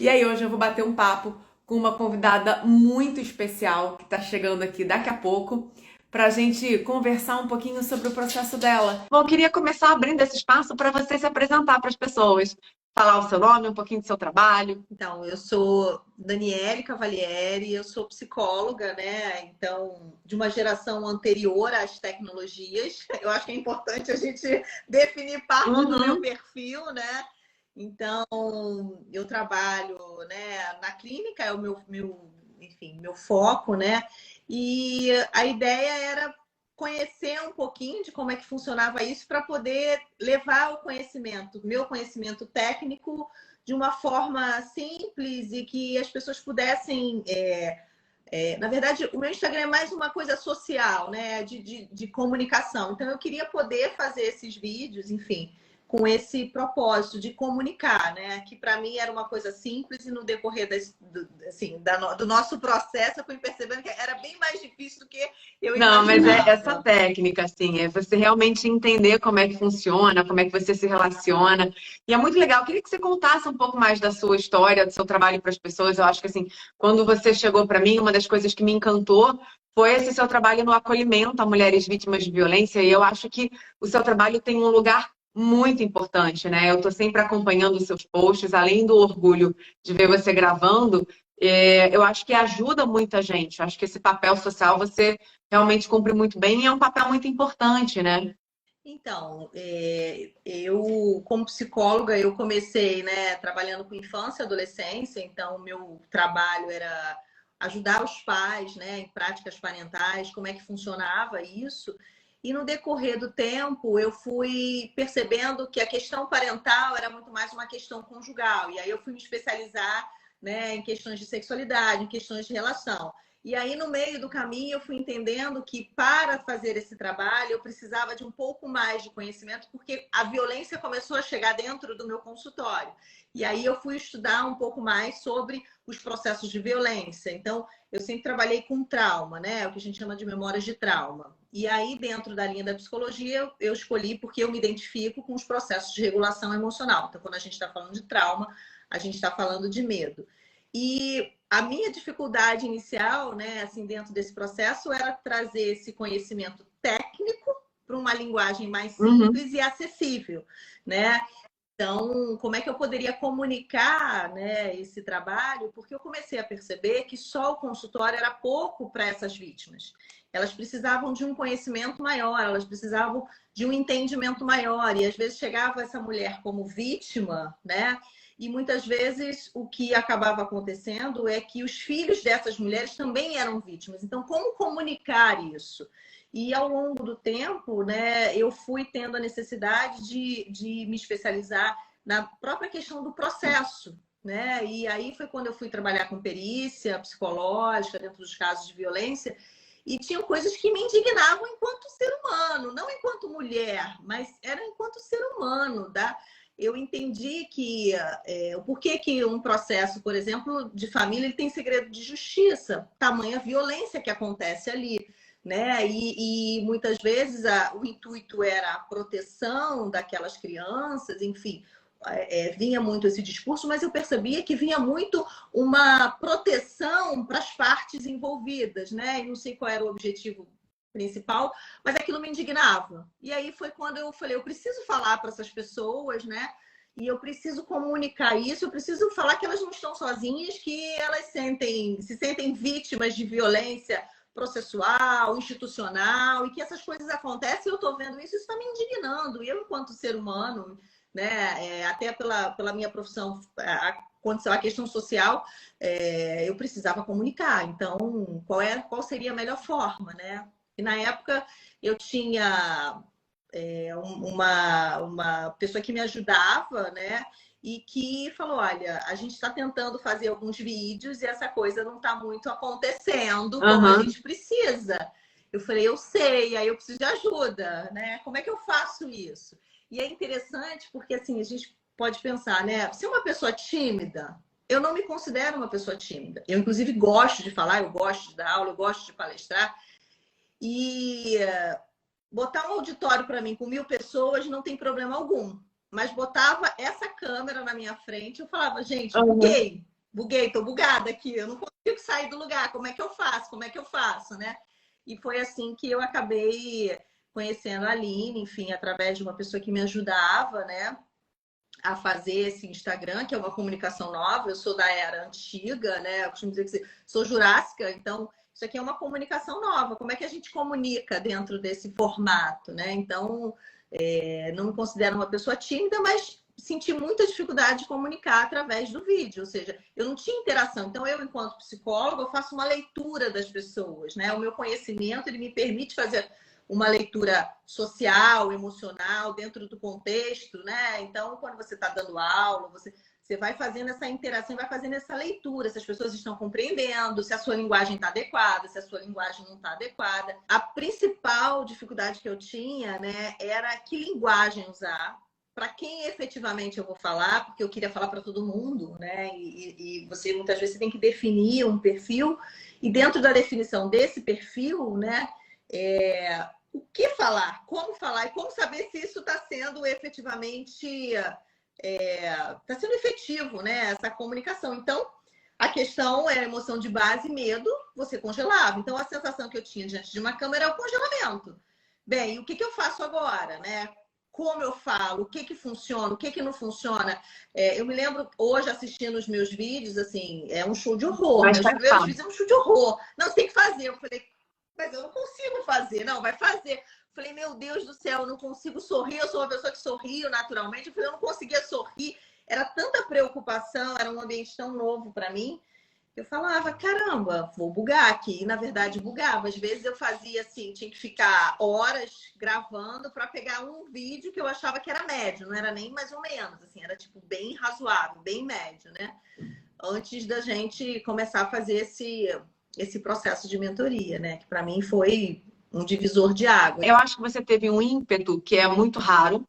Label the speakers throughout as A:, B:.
A: E aí hoje eu vou bater um papo com uma convidada muito especial que está chegando aqui daqui a pouco para a gente conversar um pouquinho sobre o processo dela. Bom, eu queria começar abrindo esse espaço para você se apresentar para as pessoas, falar o seu nome, um pouquinho do seu trabalho.
B: Então, eu sou Daniele Cavalieri, eu sou psicóloga, né? Então, de uma geração anterior às tecnologias. Eu acho que é importante a gente definir parte do meu
A: Uhum.
B: perfil, né? Então, eu trabalho, né, na clínica, é o enfim, meu foco, né? E a ideia era conhecer um pouquinho de como é que funcionava isso para poder levar o conhecimento, meu conhecimento técnico de uma forma simples e que as pessoas pudessem. Na verdade, o meu Instagram é mais uma coisa social, né? De comunicação. Então, eu queria poder fazer esses vídeos, enfim, com esse propósito de comunicar, né? Que para mim era uma coisa simples e no decorrer do nosso processo eu fui percebendo que era bem mais difícil do que eu
A: Não, mas é essa
B: imaginava.
A: técnica, assim, é você realmente entender como é que funciona, como é que você se relaciona. E é muito legal. Eu queria que você contasse um pouco mais da sua história, do seu trabalho para as pessoas. Eu acho que, assim, quando você chegou para mim, uma das coisas que me encantou foi esse seu trabalho no acolhimento a mulheres vítimas de violência. E eu acho que o seu trabalho tem um lugar muito importante, né? Eu estou sempre acompanhando os seus posts, além do orgulho de ver você gravando. Eu acho que ajuda muita gente. Eu acho que esse papel social você realmente cumpre muito bem e é um papel muito importante, né?
B: Então, eu, como psicóloga, eu comecei, né, trabalhando com infância e adolescência, então o meu trabalho era ajudar os pais, né, em práticas parentais, como é que funcionava isso. E no decorrer do tempo, eu fui percebendo que a questão parental era muito mais uma questão conjugal. E aí eu fui me especializar, né, em questões de sexualidade, em questões de relação. E aí, no meio do caminho, eu fui entendendo que para fazer esse trabalho, eu precisava de um pouco mais de conhecimento, porque a violência começou a chegar dentro do meu consultório. E aí, eu fui estudar um pouco mais sobre os processos de violência. Então, eu sempre trabalhei com trauma, né? O que a gente chama de memórias de trauma. E aí, dentro da linha da psicologia, eu escolhi porque eu me identifico com os processos de regulação emocional. Então, quando a gente está falando de trauma, a gente está falando de medo. E a minha dificuldade inicial, né, assim, dentro desse processo, era trazer esse conhecimento técnico para uma linguagem mais
A: Uhum.
B: simples e acessível, né? Então, como é que eu poderia comunicar, né, esse trabalho? Porque eu comecei a perceber que só o consultório era pouco para essas vítimas. Elas precisavam de um conhecimento maior, elas precisavam de um entendimento maior. E às vezes chegava essa mulher como vítima, né? E muitas vezes o que acabava acontecendo é que os filhos dessas mulheres também eram vítimas. Então, como comunicar isso? E ao longo do tempo, né, eu fui tendo a necessidade de me especializar na própria questão do processo, né? E aí foi quando eu fui trabalhar com perícia psicológica dentro dos casos de violência e tinham coisas que me indignavam enquanto ser humano, não enquanto mulher, mas era enquanto ser humano, tá? Eu entendi que o porquê que um processo, por exemplo, de família, ele tem segredo de justiça, tamanha violência que acontece ali, né? E muitas vezes o intuito era a proteção daquelas crianças, enfim, vinha muito esse discurso, mas eu percebia que vinha muito uma proteção para as partes envolvidas, né? E não sei qual era o objetivo principal, mas aquilo me indignava. E aí foi quando eu falei, eu preciso falar para essas pessoas, né? E eu preciso comunicar isso, eu preciso falar que elas não estão sozinhas, que elas se sentem vítimas de violência processual, institucional, e que essas coisas acontecem, eu estou vendo isso, isso está me indignando. E eu, enquanto ser humano, né, até pela minha profissão, aconteceu a questão social, eu precisava comunicar. Então, qual seria a melhor forma, né? E na época eu tinha uma pessoa que me ajudava, né? E que falou: olha, a gente está tentando fazer alguns vídeos e essa coisa não está muito acontecendo como a
A: Aham.
B: gente precisa. Eu falei, eu sei, aí eu preciso de ajuda, né? Como é que eu faço isso? E é interessante porque assim, a gente pode pensar, né? Se uma pessoa tímida, eu não me considero uma pessoa tímida. Eu, inclusive, gosto de falar, eu gosto de dar aula, eu gosto de palestrar. E botar um auditório para mim com 1.000 pessoas não tem problema algum. Mas botava essa câmera na minha frente, eu falava, gente,
A: Aham.
B: buguei. buguei, tô bugada aqui, eu não consigo sair do lugar, como é que eu faço? Como é que eu faço, né? E foi assim que eu acabei conhecendo a Aline, enfim, através de uma pessoa que me ajudava, né, a fazer esse Instagram, que é uma comunicação nova. Eu sou da era antiga, né? Eu costumo dizer que sou jurássica, então isso aqui é uma comunicação nova. Como é que a gente comunica dentro desse formato, né? Então, não me considero uma pessoa tímida, mas senti muita dificuldade de comunicar através do vídeo, ou seja, eu não tinha interação. Então, eu, enquanto psicóloga, eu faço uma leitura das pessoas, né? O meu conhecimento, ele me permite fazer uma leitura social, emocional, dentro do contexto, né? Então, quando você está dando aula, você vai fazendo essa interação, vai fazendo essa leitura, se as pessoas estão compreendendo, se a sua linguagem está adequada, se a sua linguagem não está adequada. A principal dificuldade que eu tinha, né, era que linguagem usar, para quem efetivamente eu vou falar, porque eu queria falar para todo mundo, né? E você muitas vezes tem que definir um perfil, e dentro da definição desse perfil, né, o que falar, e como saber se isso está sendo efetivamente está sendo efetivo, né? Essa comunicação. Então, a questão é a emoção de base, medo, você congelava. Então, a sensação que eu tinha diante de uma câmera é o congelamento. Bem, o que eu faço agora, né? Como eu falo, o que funciona, o que não funciona. Eu me lembro hoje assistindo os meus vídeos, assim, é um show de horror. Meus primeiros vídeos é um show de horror. Não, você tem que fazer. Eu falei, mas eu não consigo fazer. Não, vai fazer. Falei, meu Deus do céu, eu não consigo sorrir. Eu sou uma pessoa que sorrio naturalmente. Eu falei, eu não conseguia sorrir. Era tanta preocupação, era um ambiente tão novo para mim. Eu falava, caramba, vou bugar aqui. E, na verdade, bugava. Às vezes eu fazia assim, tinha que ficar horas gravando para pegar um vídeo que eu achava que era médio. Não era nem mais ou menos, assim, era tipo bem razoável, bem médio, né? Antes da gente começar a fazer esse processo de mentoria, né? Que para mim foi um divisor de água.
A: Eu acho que você teve um ímpeto que é muito raro,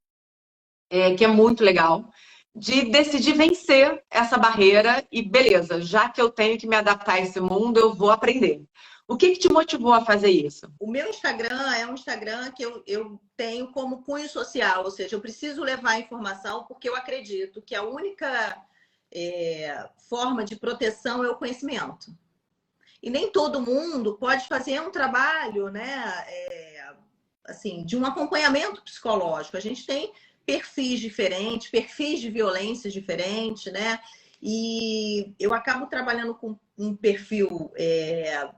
A: que é muito legal, de decidir vencer essa barreira e beleza, já que eu tenho que me adaptar a esse mundo, eu vou aprender. O que te motivou a fazer isso?
B: O meu Instagram é um Instagram que eu tenho como cunho social, ou seja, eu preciso levar informação porque eu acredito que a única forma de proteção é o conhecimento. E nem todo mundo pode fazer um trabalho, né, assim, de um acompanhamento psicológico. A gente tem perfis diferentes, perfis de violências diferentes, né? E eu acabo trabalhando com um perfil,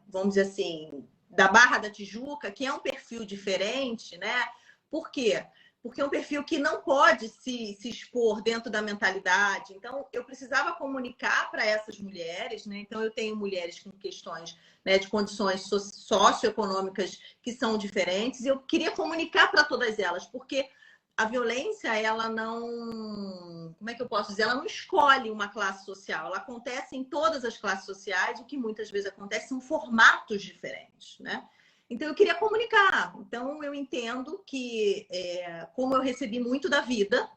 B: vamos dizer assim, da Barra da Tijuca, que é um perfil diferente, né? Por quê? Porque é um perfil que não pode se expor dentro da mentalidade. Então, eu precisava comunicar para essas mulheres, né? Então, eu tenho mulheres com questões, né, de condições socioeconômicas que são diferentes, e eu queria comunicar para todas elas, porque a violência, ela não... Como é que eu posso dizer? Ela não escolhe uma classe social. Ela acontece em todas as classes sociais. O que muitas vezes acontece são formatos diferentes, né? Então, eu queria comunicar. Então, eu entendo que, como eu recebi muito da vida,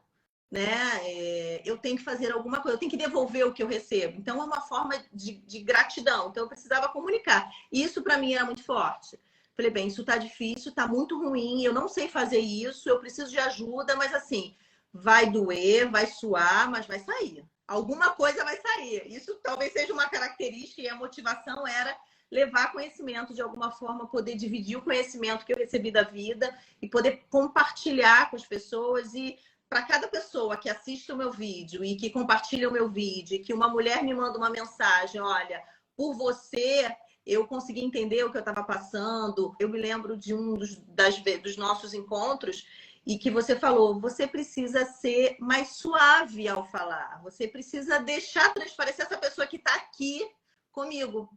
B: né, eu tenho que fazer alguma coisa, eu tenho que devolver o que eu recebo. Então, é uma forma de gratidão. Então, eu precisava comunicar. E isso, para mim, era muito forte. Falei, bem, isso tá difícil, tá muito ruim, eu não sei fazer isso, eu preciso de ajuda, mas assim, vai doer, vai suar, mas vai sair. Alguma coisa vai sair. Isso talvez seja uma característica, e a motivação era levar conhecimento de alguma forma, poder dividir o conhecimento que eu recebi da vida e poder compartilhar com as pessoas. E para cada pessoa que assiste o meu vídeo e que compartilha o meu vídeo, e que uma mulher me manda uma mensagem, olha, por você eu consegui entender o que eu estava passando. Eu me lembro de um dos nossos encontros e que você falou, você precisa ser mais suave ao falar. Você precisa deixar transparecer essa pessoa que está aqui comigo,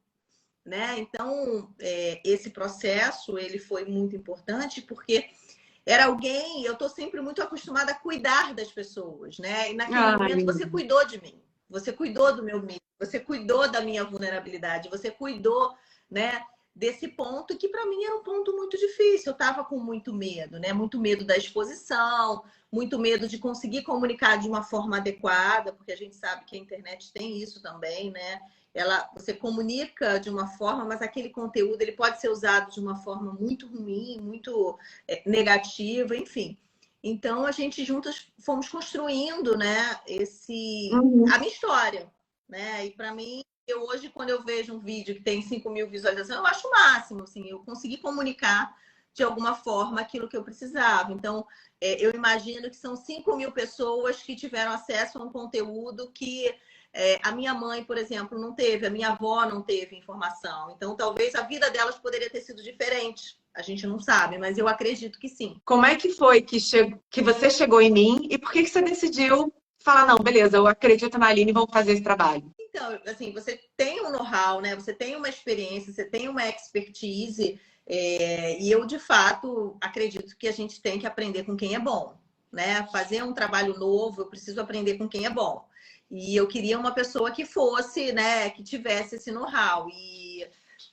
B: né? Então, esse processo, ele foi muito importante porque era alguém... Eu estou sempre muito acostumada a cuidar das pessoas, né? E naquele momento você cuidou de mim. Você cuidou do meu medo, você cuidou da minha vulnerabilidade, você cuidou, né, desse ponto que para mim era um ponto muito difícil. Eu estava com muito medo, né? Muito medo da exposição, muito medo de conseguir comunicar de uma forma adequada, porque a gente sabe que a internet tem isso também, né? Você comunica de uma forma, mas aquele conteúdo ele pode ser usado de uma forma muito ruim, muito negativa, enfim. Então, a gente juntas fomos construindo, né, a minha história, né? E para mim, eu hoje, quando eu vejo um vídeo que tem 5.000 visualizações, eu acho o máximo, assim, eu consegui comunicar de alguma forma aquilo que eu precisava. Então, eu imagino que são 5.000 pessoas que tiveram acesso a um conteúdo que a minha mãe, por exemplo, não teve, a minha avó não teve informação. Então, talvez a vida delas poderia ter sido diferente. A gente não sabe, mas eu acredito que sim.
A: Como é que foi que você chegou em mim e por que você decidiu falar, não, beleza, eu acredito na Aline e vamos fazer esse trabalho?
B: Então, assim, você tem um know-how, né? Você tem uma experiência, você tem uma expertise, e eu, de fato, acredito que a gente tem que aprender com quem é bom, né? Fazer um trabalho novo, eu preciso aprender com quem é bom. E eu queria uma pessoa que fosse, né, que tivesse esse know-how. E,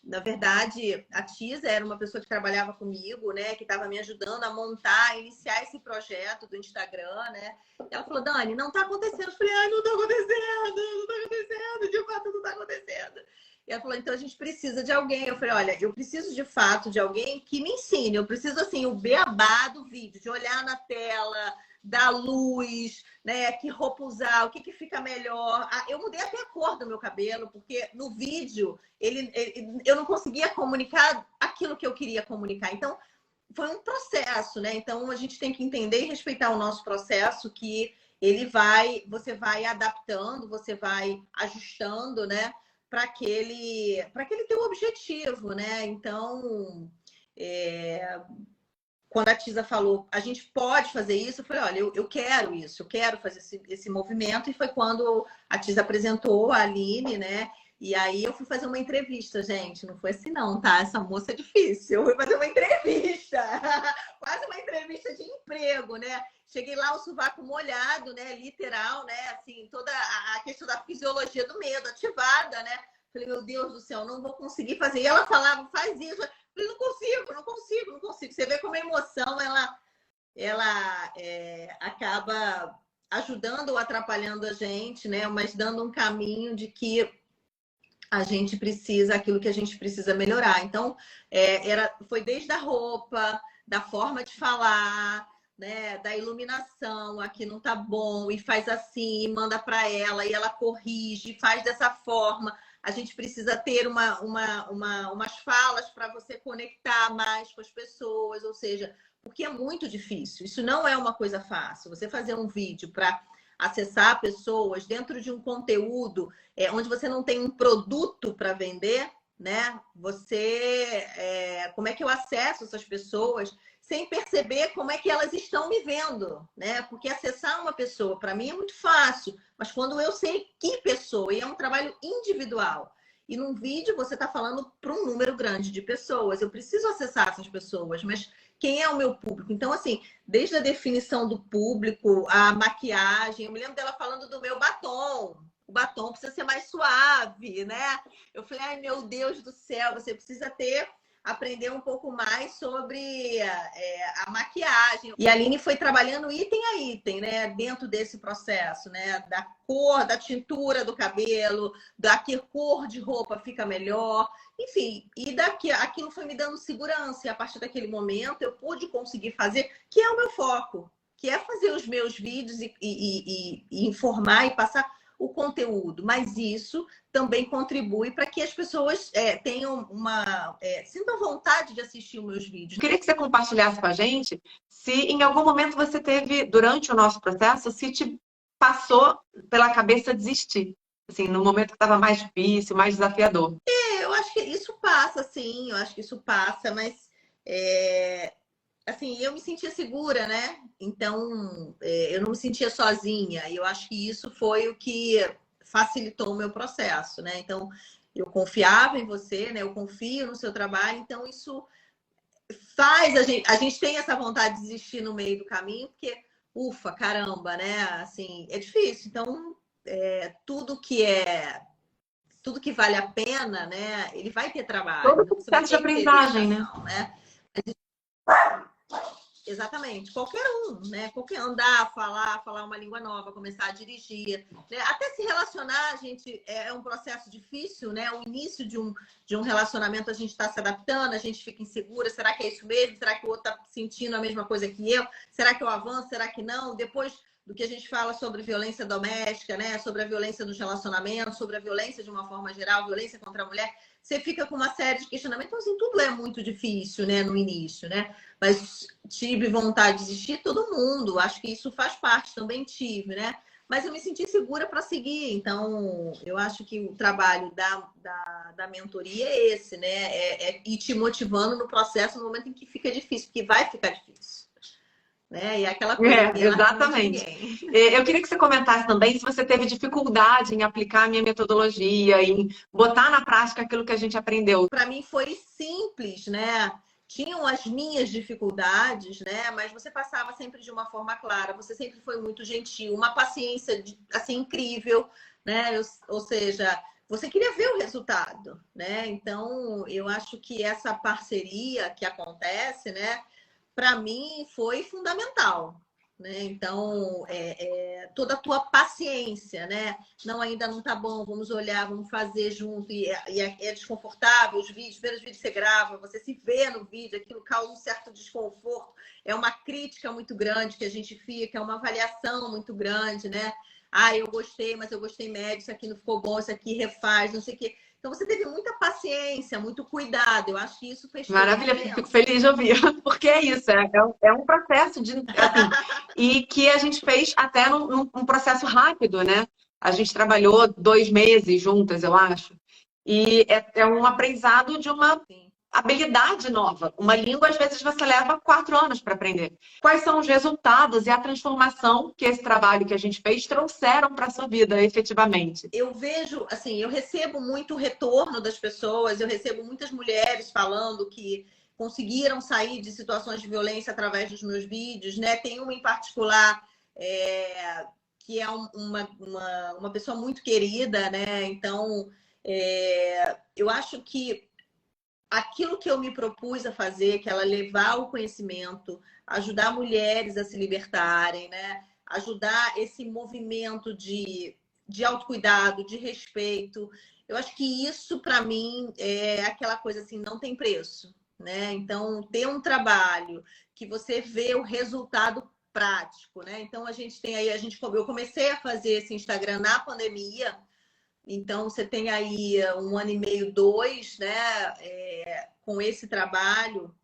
B: na verdade, a Tisa era uma pessoa que trabalhava comigo, né, que estava me ajudando a montar, iniciar esse projeto do Instagram, né? Ela falou, Dani, não está acontecendo. Eu falei, ai, não está acontecendo, não está acontecendo, de fato não está acontecendo. E ela falou, então a gente precisa de alguém. Eu falei, olha, eu preciso de fato de alguém que me ensine. Eu preciso, assim, o beabá do vídeo, de olhar na tela, da luz, né? Que roupa usar, o que fica melhor. Eu mudei até a cor do meu cabelo, porque no vídeo eu não conseguia comunicar aquilo que eu queria comunicar. Então, foi um processo, né? Então, a gente tem que entender e respeitar o nosso processo, que você vai adaptando, você vai ajustando, né? Para que ele tenha um objetivo, né? Então, quando a Tisa falou, a gente pode fazer isso, eu falei, olha, eu quero isso, eu quero fazer esse movimento. E foi quando a Tisa apresentou a Aline, né? E aí eu fui fazer uma entrevista, gente. Não foi assim não, tá? Essa moça é difícil. Eu fui fazer uma entrevista. Quase uma entrevista de emprego, né? Cheguei lá, o sovaco molhado, né? Literal, né? Assim, toda a questão da fisiologia do medo ativada, né? Falei, meu Deus do céu, não vou conseguir fazer. E ela falava, faz isso. Eu falei, não consigo, não consigo, não consigo. Você vê como a emoção, ela acaba ajudando ou atrapalhando a gente, né? Mas dando um caminho de que a gente precisa, aquilo que a gente precisa melhorar. Então, foi desde a roupa, da forma de falar, né, da iluminação, aqui não tá bom, e faz assim, e manda para ela, e ela corrige, faz dessa forma. A gente precisa ter umas falas para você conectar mais com as pessoas, ou seja, porque é muito difícil. Isso não é uma coisa fácil. Você fazer um vídeo para acessar pessoas dentro de um conteúdo onde você não tem um produto para vender, né? Como é que eu acesso essas pessoas sem perceber como é que elas estão me vendo, né? Porque acessar uma pessoa, para mim, é muito fácil, mas quando eu sei que pessoa, e é um trabalho individual, e num vídeo você está falando para um número grande de pessoas, eu preciso acessar essas pessoas, mas quem é o meu público? Então, assim, desde a definição do público, a maquiagem, eu me lembro dela falando do meu batom. O batom precisa ser mais suave, né? Eu falei, ai, meu Deus do céu, você precisa aprender um pouco mais sobre a maquiagem. E a Aline foi trabalhando item a item, né? Dentro desse processo, né? Da cor, da tintura do cabelo, da que cor de roupa fica melhor. Enfim, e aquilo foi me dando segurança. E a partir daquele momento eu pude conseguir fazer, que é o meu foco, que é fazer os meus vídeos e informar e passar o conteúdo, mas isso também contribui para que as pessoas tenham sintam vontade de assistir os meus vídeos.
A: Eu queria que você compartilhasse com a gente se em algum momento você teve, durante o nosso processo, se te passou pela cabeça desistir, assim, no momento que estava mais difícil, mais desafiador.
B: Eu acho que isso passa, sim, eu acho que isso passa, mas assim, eu me sentia segura, né? Então, eu não me sentia sozinha. E eu acho que isso foi o que facilitou o meu processo, né? Então, eu confiava em você, né? Eu confio no seu trabalho. Então, isso faz a gente tem essa vontade de desistir no meio do caminho, porque, ufa, caramba, né? Assim, é difícil. Então, tudo que vale a pena, né? Ele vai ter trabalho.
A: Todo o
B: Então, você vai
A: processo de
B: ter que ter
A: aprendizagem, né?
B: dedicação, né? Exatamente, qualquer um, né? Qualquer andar, falar uma língua nova, começar a dirigir, né? Até se relacionar, gente, é um processo difícil, né? O início de um relacionamento a gente está se adaptando, a gente fica insegura, será que é isso mesmo? Será que o outro está sentindo a mesma coisa que eu? Será que eu avanço? Será que não? Depois do que a gente fala sobre violência doméstica, né? Sobre a violência nos relacionamentos, sobre a violência de uma forma geral, violência contra a mulher, você fica com uma série de questionamentos. Então, assim, tudo é muito difícil, né, no início, né? Mas tive vontade de desistir, todo mundo. Acho que isso faz parte, também tive, né? Mas eu me senti segura para seguir. Então, eu acho que o trabalho da mentoria é esse, né? É ir te motivando no processo no momento em que fica difícil, porque vai ficar difícil. Né? E é aquela coisa, ninguém larga a mão de
A: Exatamente.
B: ninguém.
A: Eu queria que você comentasse também se você teve dificuldade em aplicar a minha metodologia, em botar na prática aquilo que a gente aprendeu.
B: Para mim foi simples, né? Tinham as minhas dificuldades, né? Mas você passava sempre de uma forma clara, você sempre foi muito gentil, uma paciência assim incrível, né? Ou seja, você queria ver o resultado, né? Então, eu acho que essa parceria que acontece, né? Para mim foi fundamental, né? Então, toda a tua paciência, né? Não, ainda não tá bom, vamos olhar, vamos fazer junto. E é desconfortável os vídeos, primeiros vídeos que você grava, você se vê no vídeo, aquilo causa um certo desconforto. É uma crítica muito grande que a gente fica, é uma avaliação muito grande, né? Ah, eu gostei, mas eu gostei médio, isso aqui não ficou bom, isso aqui refaz, não sei o quê. Então, você teve muita paciência, muito cuidado. Eu acho que isso fez toda a
A: Maravilha,
B: diferença.
A: fico feliz de ouvir, porque é isso, é um processo de, assim, e que a gente fez até num processo rápido, né? A gente trabalhou 2 meses juntas, eu acho, e é um aprendizado de uma
B: Sim.
A: habilidade nova. Uma língua, às vezes, você leva 4 anos para aprender. Quais são os resultados e a transformação que esse trabalho que a gente fez trouxeram para a sua vida, efetivamente?
B: Eu vejo, assim, eu recebo muito retorno das pessoas, eu recebo muitas mulheres falando que conseguiram sair de situações de violência através dos meus vídeos, né? Tem uma em particular que é uma pessoa muito querida, né? Então, eu acho que aquilo que eu me propus a fazer, que ela levar o conhecimento, ajudar mulheres a se libertarem, né? Ajudar esse movimento de autocuidado, de respeito. Eu acho que isso, para mim, é aquela coisa assim, não tem preço, né? Então, ter um trabalho que você vê o resultado prático, né? Então, a gente tem aí, eu comecei a fazer esse Instagram na pandemia, então, você tem aí 1 ano e meio, 2, né, com esse trabalho,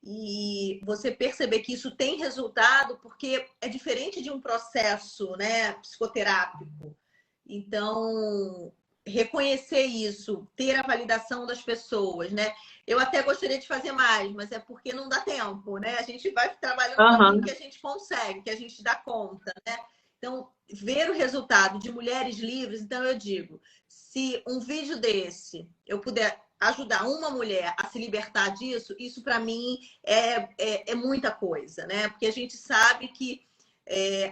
B: e você perceber que isso tem resultado, porque é diferente de um processo, né, psicoterápico. Então, reconhecer isso, ter a validação das pessoas, né? Eu até gostaria de fazer mais, mas é porque não dá tempo, né? A gente vai trabalhando com aquilo que a gente consegue, que a gente dá conta, né? Então, ver o resultado de mulheres livres, então eu digo, se um vídeo desse eu puder ajudar uma mulher a se libertar disso, isso para mim é muita coisa, né? Porque a gente sabe que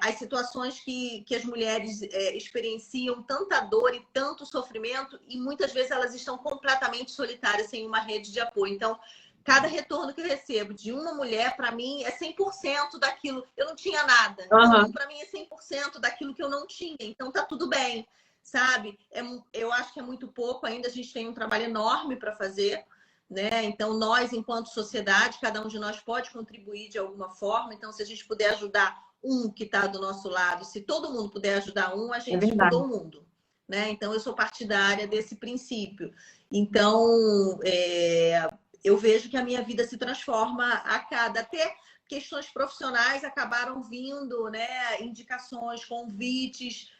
B: as situações que as mulheres experienciam tanta dor e tanto sofrimento, e muitas vezes elas estão completamente solitárias, sem uma rede de apoio. Então, cada retorno que eu recebo de uma mulher, para mim, é 100% daquilo. Eu não tinha nada. Então, para mim, é 100% daquilo que eu não tinha. Então, tá tudo bem, sabe? Eu acho que é muito pouco ainda. A gente tem um trabalho enorme para fazer, né? Então, nós, enquanto sociedade, cada um de nós pode contribuir de alguma forma. Então, se a gente puder ajudar um que está do nosso lado, se todo mundo puder ajudar um, a gente mudou o mundo, né? Então, eu sou partidária desse princípio. Então, eu vejo que a minha vida se transforma a cada... Até questões profissionais acabaram vindo, né? Indicações, convites,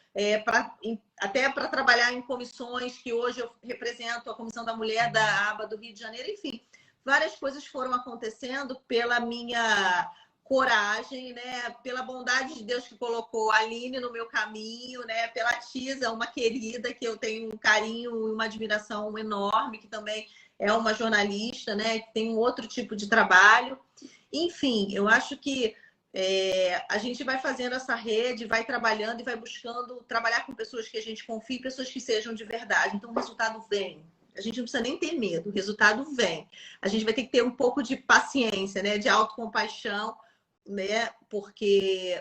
B: até para trabalhar em comissões, que hoje eu represento a Comissão da Mulher da aba do Rio de Janeiro. Enfim, várias coisas foram acontecendo pela minha coragem, né? Pela bondade de Deus que colocou a Aline no meu caminho, né? Pela Tisa, uma querida que eu tenho um carinho e uma admiração enorme, que também é uma jornalista, né? Que tem um outro tipo de trabalho. Enfim, eu acho que a gente vai fazendo essa rede, vai trabalhando e vai buscando trabalhar com pessoas que a gente confie, pessoas que sejam de verdade. Então, o resultado vem. A gente não precisa nem ter medo, o resultado vem. A gente vai ter que ter um pouco de paciência, né? De autocompaixão, né?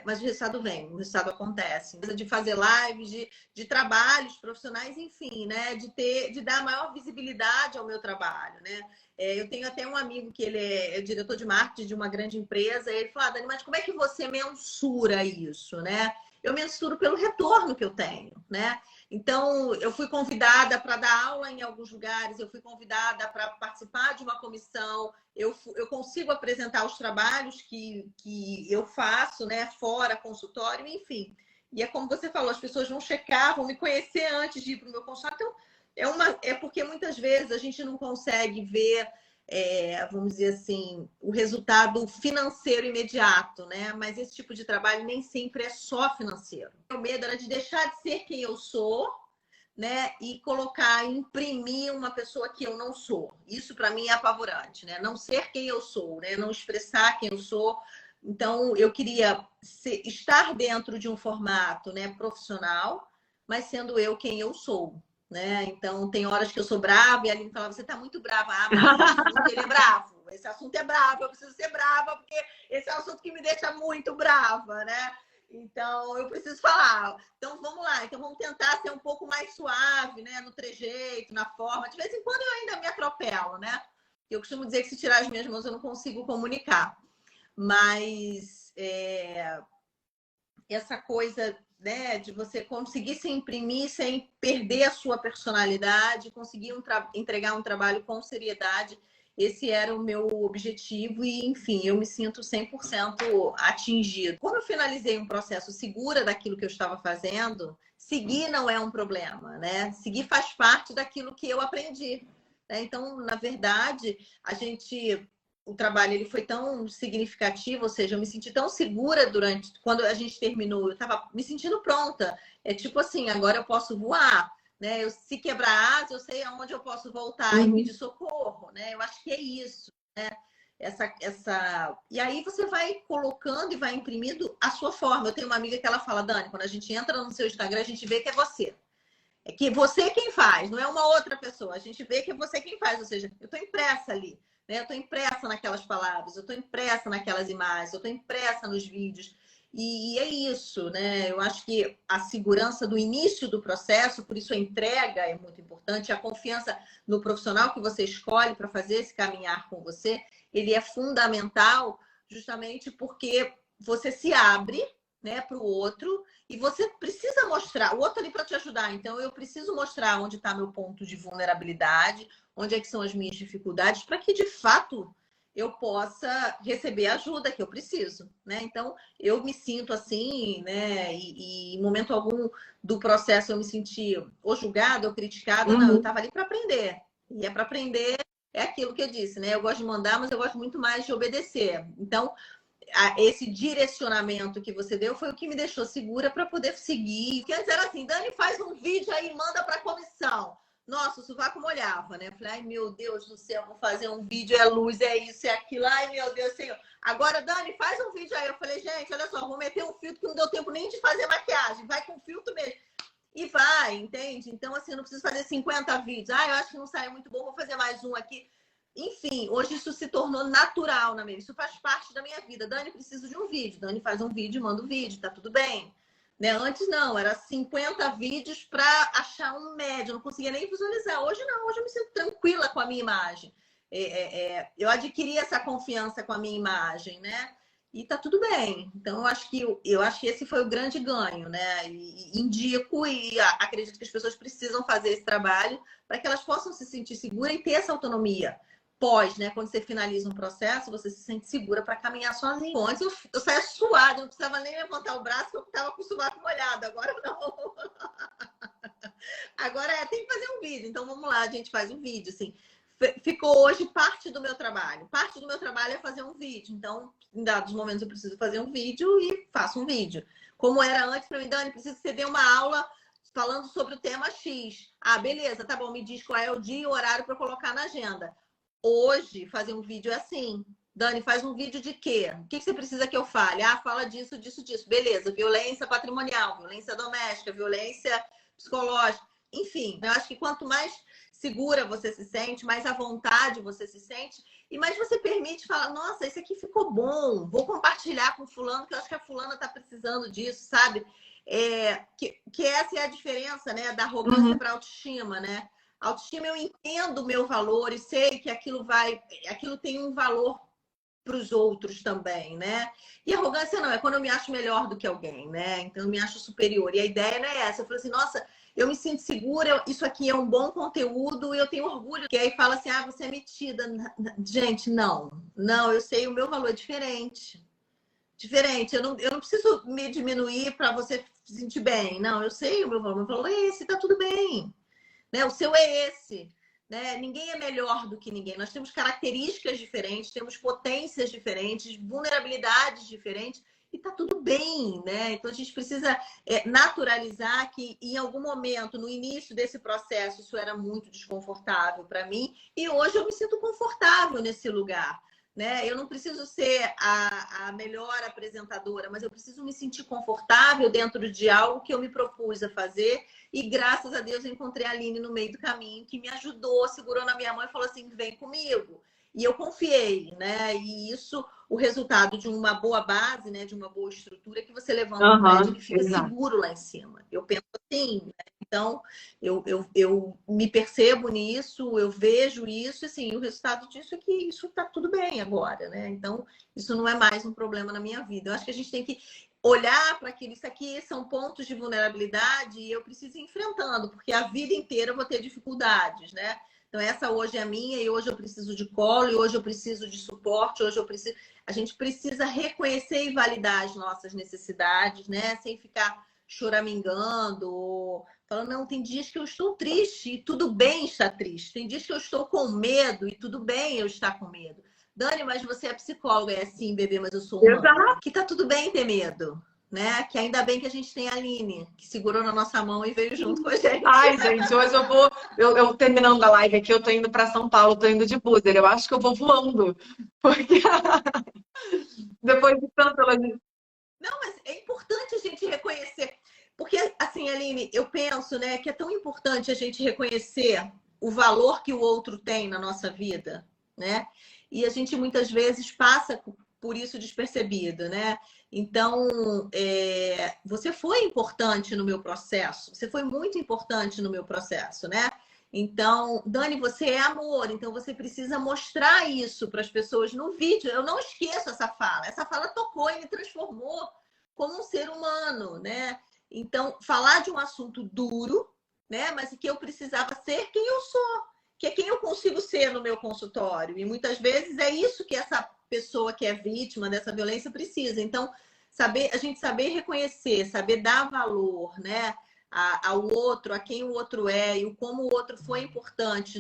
B: Mas o resultado vem, o resultado acontece. De fazer lives, de trabalhos profissionais, enfim, né? De dar maior visibilidade ao meu trabalho, né? Eu tenho até um amigo que ele é diretor de marketing de uma grande empresa, e ele falou, Dani, mas como é que você mensura isso, né? eu mensuro pelo retorno que eu tenho, né? Então, eu fui convidada para dar aula em alguns lugares, eu fui convidada para participar de uma comissão, eu consigo apresentar os trabalhos que eu faço, né? Fora consultório, enfim. E é como você falou, as pessoas vão checar, vão me conhecer antes de ir para o meu consultório. Então, é porque muitas vezes a gente não consegue ver, vamos dizer assim, o resultado financeiro imediato, né? Mas esse tipo de trabalho nem sempre é só financeiro. O medo era de deixar de ser quem eu sou, né? E colocar, imprimir uma pessoa que eu não sou. Isso para mim é apavorante, né? Não ser quem eu sou, né? Não expressar quem eu sou. Então, eu queria estar dentro de um formato, né, profissional, mas sendo eu quem eu sou, né? Então, tem horas que eu sou brava e a Aline falava, você está muito brava. Ah, mas esse assunto, ele é bravo. Esse assunto é bravo, eu preciso ser brava, porque esse é um assunto que me deixa muito brava, né? Então, eu preciso falar. Então, vamos lá. Então, vamos tentar ser um pouco mais suave, né? No trejeito, na forma. De vez em quando eu ainda me atropelo, né? Eu costumo dizer que se tirar as minhas mãos eu não consigo comunicar. Mas essa coisa, né, de você conseguir se imprimir sem perder a sua personalidade, conseguir entregar um trabalho com seriedade, esse era o meu objetivo e, enfim, eu me sinto 100% atingido. Quando eu finalizei um processo segura daquilo que eu estava fazendo, seguir não é um problema, né? Seguir faz parte daquilo que eu aprendi, né? Então, na verdade, o trabalho ele foi tão significativo, ou seja, eu me senti tão segura quando a gente terminou, eu estava me sentindo pronta. É tipo assim, agora eu posso voar, né? Se quebrar asa, eu sei aonde eu posso voltar e pedir socorro, né? Eu acho que é isso, né? E aí você vai colocando e vai imprimindo a sua forma. Eu tenho uma amiga que ela fala, Dani, quando a gente entra no seu Instagram, a gente vê que é você. É que você quem faz, não é uma outra pessoa. A gente vê que é você quem faz, ou seja, eu estou impressa ali. Né? Eu estou impressa naquelas palavras, eu estou impressa naquelas imagens, eu estou impressa nos vídeos. E é isso, né? Eu acho que a segurança do início do processo, por isso a entrega é muito importante, a confiança no profissional que você escolhe para fazer esse caminhar com você, ele é fundamental justamente porque você se abre, né, para o outro e você precisa mostrar, o outro ali para te ajudar. Então, eu preciso mostrar onde está meu ponto de vulnerabilidade, onde é que são as minhas dificuldades, para que, de fato, eu possa receber a ajuda que eu preciso, né? Então, eu me sinto assim, né? E em momento algum do processo eu me senti ou julgada ou criticada. Não, eu estava ali para aprender. E é para aprender, é aquilo que eu disse, né? Eu gosto de mandar, mas eu gosto muito mais de obedecer. Então, esse direcionamento que você deu foi o que me deixou segura para poder seguir. Porque antes era assim, Dani, faz um vídeo aí e manda para a comissão. Nossa, o sovaco molhava, né? Eu falei, ai, meu Deus do céu, vou fazer um vídeo, é luz, é isso, é aquilo. Ai, meu Deus, Senhor. Agora, Dani, faz um vídeo aí. Eu falei, gente, olha só, vou meter um filtro que não deu tempo nem de fazer maquiagem. Vai com filtro mesmo. E vai, entende? Então, assim, eu não preciso fazer 50 vídeos. Ah, eu acho que não saiu muito bom, vou fazer mais um aqui. Enfim, hoje isso se tornou natural na minha vida. Isso faz parte da minha vida. Dani, preciso de um vídeo. Dani faz um vídeo, manda um vídeo, tá tudo bem. Né? Antes não, era 50 vídeos para achar um médio. Eu não conseguia nem visualizar. Hoje não, hoje eu me sinto tranquila com a minha imagem. Eu adquiri essa confiança com a minha imagem, né? E tá tudo bem. Então, eu acho que esse foi o grande ganho, né? E indico e acredito que as pessoas precisam fazer esse trabalho para que elas possam se sentir seguras e ter essa autonomia. Né? Quando você finaliza um processo, você se sente segura para caminhar sozinho. Antes eu saía suada, não precisava nem levantar o braço, porque eu estava com o sovaco molhado. Agora não. Agora tem que fazer um vídeo. Então vamos lá, a gente faz um vídeo, assim. Ficou hoje parte do meu trabalho. Parte do meu trabalho é fazer um vídeo. Então, em dados momentos, eu preciso fazer um vídeo e faço um vídeo. Como era antes para mim, Dani, preciso que você dê uma aula falando sobre o tema X. Ah, beleza, tá bom, me diz qual é o dia e o horário para colocar na agenda. Hoje, fazer um vídeo é assim. Dani, faz um vídeo de quê? O que você precisa que eu fale? Ah, fala disso, disso, disso. Beleza, violência patrimonial, violência doméstica, violência psicológica. Enfim, eu acho que quanto mais segura você se sente, mais à vontade você se sente, e mais você permite falar, nossa, esse aqui ficou bom, vou compartilhar com fulano, que eu acho que a fulana está precisando disso, sabe? Que essa é a diferença, né, da arrogância para a autoestima, né? Autoestima, eu entendo o meu valor e sei que aquilo tem um valor para os outros também, né? E arrogância não, é quando eu me acho melhor do que alguém, né? Então eu me acho superior. E a ideia não é essa. Eu falo assim, nossa, eu me sinto segura, isso aqui é um bom conteúdo e eu tenho orgulho. E aí fala assim, ah, você é metida. Gente, não. Não, eu sei, o meu valor é diferente. Diferente. Eu não preciso me diminuir para você se sentir bem. Não, eu sei o meu valor. Meu valor é esse, tá tudo bem. Né? O seu é esse. Né? Ninguém é melhor do que ninguém. Nós temos características diferentes, temos potências diferentes, vulnerabilidades diferentes, e tá tudo bem, né? Então a gente precisa naturalizar que em algum momento, no início desse processo, isso era muito desconfortável para mim, e hoje eu me sinto confortável nesse lugar. Né? Eu não preciso ser a melhor apresentadora, mas eu preciso me sentir confortável dentro de algo que eu me propus a fazer. E graças a Deus eu encontrei a Aline no meio do caminho, que me ajudou, segurou na minha mão e falou assim, vem comigo. E eu confiei, né? E isso, o resultado de uma boa base, né? De uma boa estrutura, que você levanta um prédio que fica
A: exato.
B: seguro lá em cima. Eu penso assim, né? Então, eu me percebo nisso, eu vejo isso, assim, o resultado disso é que isso tá tudo bem agora, né? Então, isso não é mais um problema na minha vida. Eu acho que a gente tem que olhar para aquilo, isso aqui são pontos de vulnerabilidade e eu preciso ir enfrentando, porque a vida inteira eu vou ter dificuldades, né? Então, essa hoje é a minha, e hoje eu preciso de colo, e hoje eu preciso de suporte, hoje eu preciso. A gente precisa reconhecer e validar as nossas necessidades, né? Sem ficar choramingando, falando, não, tem dias que eu estou triste e tudo bem estar triste. Tem dias que eu estou com medo e tudo bem eu estar com medo. Dani, mas você é psicóloga, é assim, bebê, mas eu sou humana.
A: Exato.
B: Que tá tudo bem ter medo, né? Que ainda bem que a gente tem a Aline, que segurou na nossa mão e veio junto com a gente.
A: Ai, gente, hoje eu vou. Eu terminando a live aqui, eu tô indo para São Paulo, tô indo de búzer. Eu acho que eu vou voando. Porque depois de tanto elogio.
B: Não, mas é importante a gente reconhecer. Porque, assim, Aline, eu penso, né, que é tão importante a gente reconhecer o valor que o outro tem na nossa vida, né? E a gente muitas vezes passa por isso despercebido, né? Então, você foi importante no meu processo, você foi muito importante no meu processo, né? Então, Dani, você é amor, então você precisa mostrar isso para as pessoas no vídeo. Eu não esqueço essa fala tocou e me transformou como um ser humano, né? Então, falar de um assunto duro, né? Mas que eu precisava ser quem eu sou, que é quem eu consigo ser no meu consultório. E muitas vezes é isso que essa pessoa que é vítima dessa violência precisa. Então, a gente saber reconhecer, saber dar valor, né? Ao outro, a quem o outro é e como o outro foi importante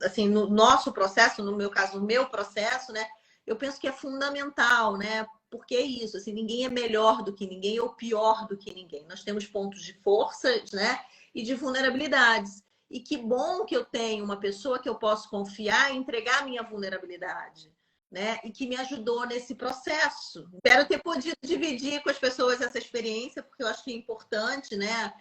B: assim, no nosso processo, no meu caso, no meu processo, né? Eu penso que é fundamental, né? Porque é isso, assim, ninguém é melhor do que ninguém ou pior do que ninguém. Nós temos pontos de forças, né? E de vulnerabilidades. E que bom que eu tenho uma pessoa que eu posso confiar e entregar a minha vulnerabilidade, né? E que me ajudou nesse processo. Espero ter podido dividir com as pessoas essa experiência, porque eu acho que é importante, né?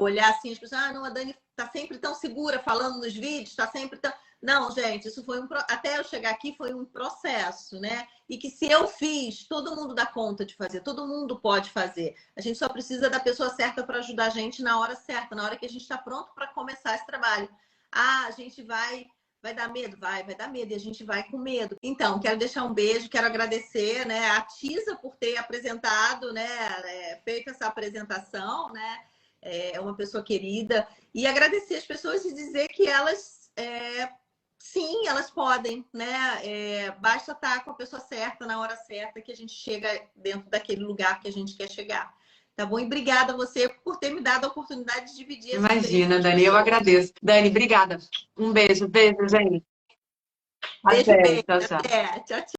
B: Olhar assim, as pessoas, não, a Dani está sempre tão segura falando nos vídeos, está sempre tão. Não, gente, isso foi até eu chegar aqui foi um processo, né? E que se eu fiz, todo mundo dá conta de fazer, todo mundo pode fazer. A gente só precisa da pessoa certa para ajudar a gente na hora certa, na hora que a gente está pronto para começar esse trabalho. Ah, a gente vai dar medo? Vai dar medo, e a gente vai com medo. Então, quero deixar um beijo, quero agradecer, né, a Tisa por ter apresentado, né, feito essa apresentação, né? É uma pessoa querida. E agradecer as pessoas e dizer que elas sim, elas podem, né? Basta estar com a pessoa certa, na hora certa, que a gente chega dentro daquele lugar que a gente quer chegar. Tá bom? E obrigada a você por ter me dado a oportunidade de dividir essa experiência.
A: Imagina, Dani, eu agradeço. Dani, obrigada. Um beijo, gente.
B: Beijo,
A: Até,
B: beijo.
A: tchau, tchau.
B: Até. Tchau, tchau.